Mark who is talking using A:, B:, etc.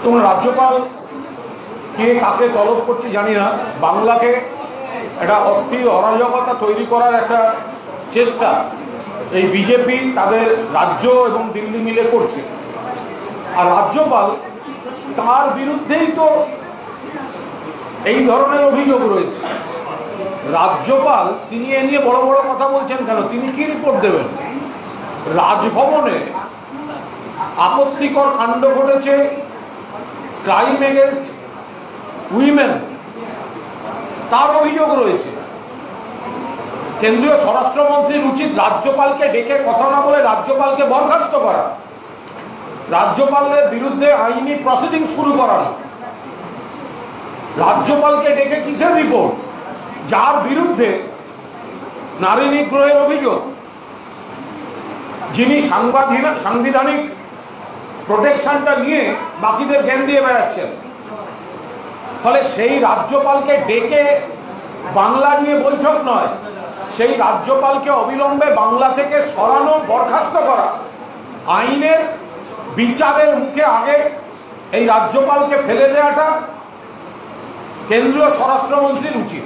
A: তোমরা রাজ্যপাল কে কাকে তলব করছে জানি না, বাংলাকে একটা অস্থির অরাজকতা তৈরি করার একটা চেষ্টা এই বিজেপি তাদের রাজ্য এবং দিল্লি মিলে করছে। আর রাজ্যপাল তার বিরুদ্ধেই তো এই ধরনের অভিযোগ রয়েছে। রাজ্যপাল তিনি এ নিয়ে বড় বড় কথা বলছেন কেন? তিনি কি রিপোর্ট দেবেন? রাজভবনে আপত্তিকর কাণ্ড ঘটেছে, ক্রাইম এগেনস্ট উইমেন, তার অভিযোগ রয়েছে। কেন্দ্রীয় স্বরাষ্ট্রমন্ত্রীর উচিত রাজ্যপালকে ডেকে কথা না বলে রাজ্যপালকে বরখাস্ত করা, রাজ্যপালের বিরুদ্ধে আইনি প্রসিডিং শুরু করানো। রাজ্যপালকে ডেকে কিসের রিপোর্ট? যার বিরুদ্ধে নারী নিগ্রহের অভিযোগ, যিনি সাংবিধানিক প্রোটেকশনটা নিয়ে বাকিদের জ্ঞান দিয়ে বেড়াচ্ছেন। ফলে সেই রাজ্যপালকে ডেকে বাংলা নিয়ে বৈঠক নয়, সেই রাজ্যপালকে অবিলম্বে বাংলা থেকে সরানো, বরখাস্ত করা, আইনের বিচারের মুখে আগে এই রাজ্যপালকে ফেলে দেওয়াটা কেন্দ্রীয় স্বরাষ্ট্রমন্ত্রীর উচিত।